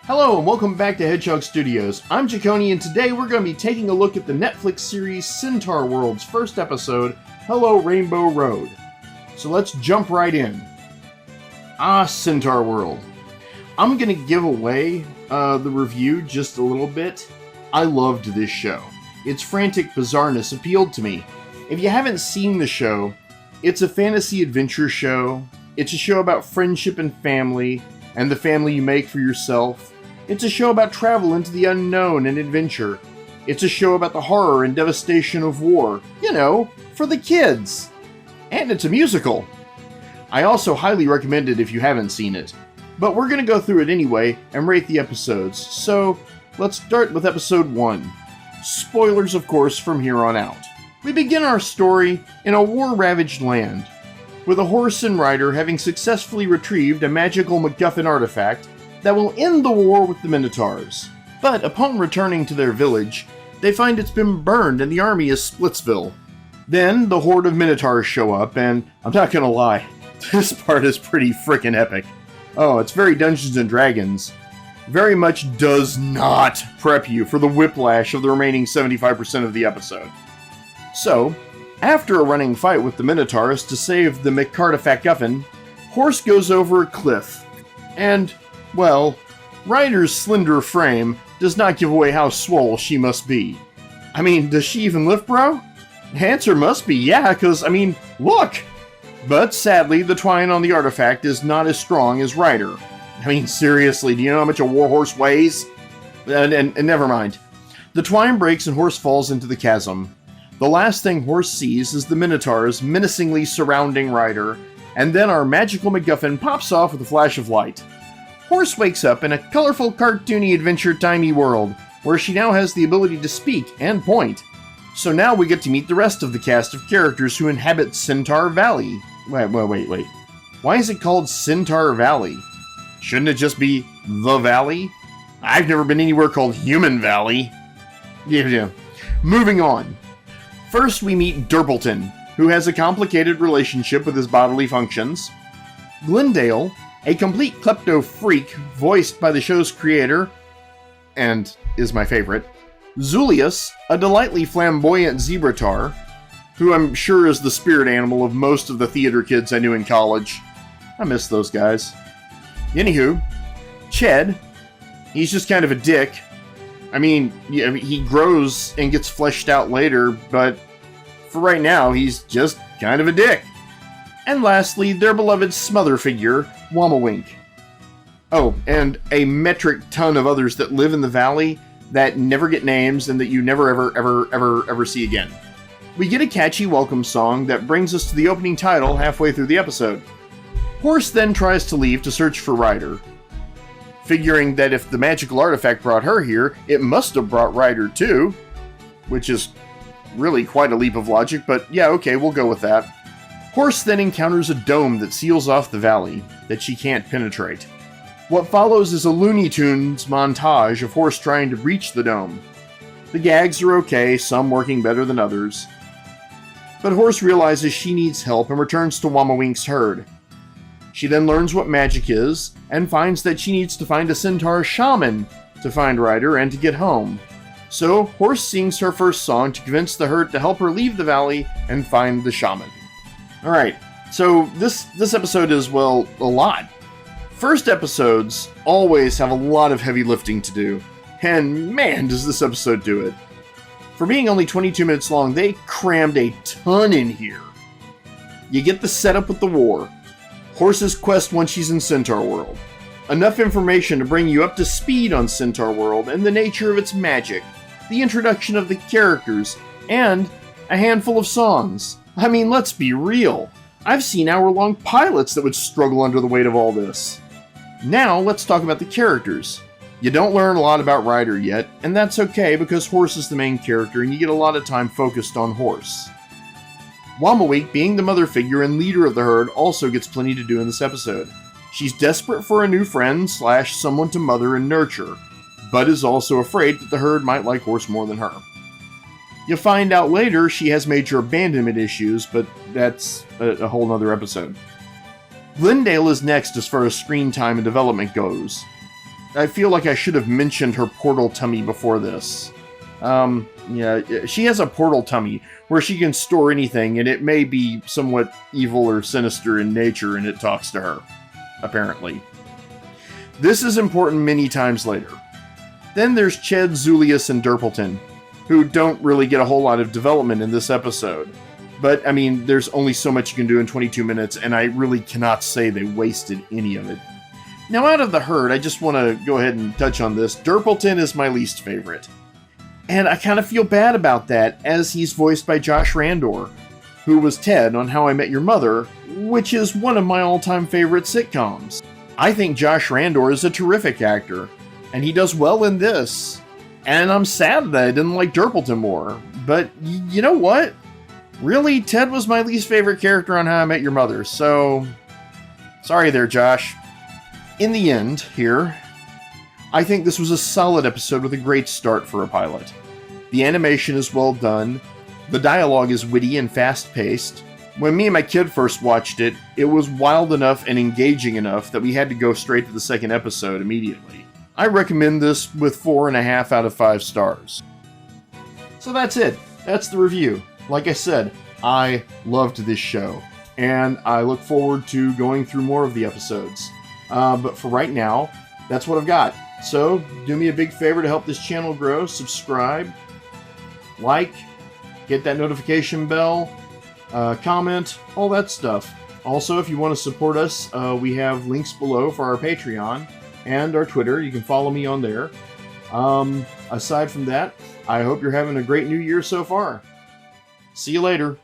Hello and welcome back to Hedgehog Studios. I'm Jaconi and today we're going to be taking a look at the Netflix series Centaurworld's first episode, Hello Rainbow Road. So let's jump right in. Centaurworld. I'm going to give away the review just a little bit. I loved this show. Its frantic bizarreness appealed to me. If you haven't seen the show, it's a fantasy adventure show. It's a show about friendship and family, and the family you make for yourself. It's a show about travel into the unknown and adventure. It's a show about the horror and devastation of war. You know, for the kids. And it's a musical. I also highly recommend it if you haven't seen it. But we're going to go through it anyway and rate the episodes. So, let's start with episode 1. Spoilers, of course, from here on out. We begin our story in a war-ravaged land, with a horse and rider having successfully retrieved a magical MacGuffin artifact that will end the war with the Minotaurs. But upon returning to their village, they find it's been burned and the army is Splitsville. Then the horde of Minotaurs show up, and I'm not gonna lie, this part is pretty frickin' epic. Oh, it's very Dungeons & Dragons. Very much does not prep you for the whiplash of the remaining 75% of the episode. So, after a running fight with the Minotaurs to save the McCartifact-Guffin, Horse goes over a cliff. And, well, Ryder's slender frame does not give away how swole she must be. I mean, does she even lift, bro? The answer must be yeah, because, I mean, look! But sadly, the twine on the artifact is not as strong as Ryder. I mean, seriously, do you know how much a warhorse weighs? And never mind. The twine breaks and Horse falls into the chasm. The last thing Horse sees is the Minotaurs menacingly surrounding Ryder, and then our magical MacGuffin pops off with a flash of light. Horse wakes up in a colorful, cartoony, adventure-timey world, where she now has the ability to speak and point. So now we get to meet the rest of the cast of characters who inhabit Centaur Valley. Wait. Why is it called Centaur Valley? Shouldn't it just be The Valley? I've never been anywhere called Human Valley. Yeah. Moving on. First, we meet Durpleton, who has a complicated relationship with his bodily functions. Glendale, a complete klepto freak voiced by the show's creator, and is my favorite. Zulius, a delightfully flamboyant zebratar, who I'm sure is the spirit animal of most of the theater kids I knew in college. I miss those guys. Anywho, Ched, he's just kind of a dick. I mean, he grows and gets fleshed out later, but for right now, he's just kind of a dick. And lastly, their beloved smother figure, Wamawink. Oh, and a metric ton of others that live in the valley that never get names and that you never ever see again. We get a catchy welcome song that brings us to the opening title halfway through the episode. Horse then tries to leave to search for Ryder, figuring that if the magical artifact brought her here, it must have brought Ryder too, which is really quite a leap of logic, but yeah, okay, we'll go with that. Horse then encounters a dome that seals off the valley that she can't penetrate. What follows is a Looney Tunes montage of Horse trying to reach the dome. The gags are okay, some working better than others. But Horse realizes she needs help and returns to Wamawink's herd. She then learns what magic is, and finds that she needs to find a centaur shaman to find Ryder and to get home. So, Horse sings her first song to convince the herd to help her leave the valley and find the shaman. Alright, so this episode is, well, a lot. First episodes always have a lot of heavy lifting to do, and man, does this episode do it. For being only 22 minutes long, they crammed a ton in here. You get the setup with the war, Horse's quest once she's in Centaurworld, enough information to bring you up to speed on Centaurworld and the nature of its magic, the introduction of the characters, and a handful of songs. I mean, let's be real. I've seen hour-long pilots that would struggle under the weight of all this. Now, let's talk about the characters. You don't learn a lot about Ryder yet, and that's okay because Horse is the main character and you get a lot of time focused on Horse. Wamawink, being the mother figure and leader of the herd, also gets plenty to do in this episode. She's desperate for a new friend / someone to mother and nurture, but is also afraid that the herd might like Horse more than her. You'll find out later she has major abandonment issues, but that's a whole nother episode. Glendale is next as far as screen time and development goes. I feel like I should have mentioned her portal tummy before this. Yeah, she has a portal tummy where she can store anything, and it may be somewhat evil or sinister in nature, and it talks to her, apparently. This is important many times later. Then there's Ched, Zulius, and Derpleton, who don't really get a whole lot of development in this episode. But, I mean, there's only so much you can do in 22 minutes, and I really cannot say they wasted any of it. Now, out of the herd, I just want to go ahead and touch on this. Derpleton is my least favorite. And I kind of feel bad about that, as he's voiced by Josh Randor, who was Ted on How I Met Your Mother, which is one of my all-time favorite sitcoms. I think Josh Randor is a terrific actor, and he does well in this. And I'm sad that I didn't like Derpleton more. But you know what? Really, Ted was my least favorite character on How I Met Your Mother, so... sorry there, Josh. In the end, here, I think this was a solid episode with a great start for a pilot. The animation is well done, the dialogue is witty and fast-paced. When me and my kid first watched it, it was wild enough and engaging enough that we had to go straight to the second episode immediately. I recommend this with 4.5 out of 5 stars. So that's it. That's the review. Like I said, I loved this show, and I look forward to going through more of the episodes. But for right now, that's what I've got. So, do me a big favor to help this channel grow. Subscribe, like, hit that notification bell, comment, all that stuff. Also, if you want to support us, we have links below for our Patreon and our Twitter. You can follow me on there. Aside from that, I hope you're having a great new year so far. See you later.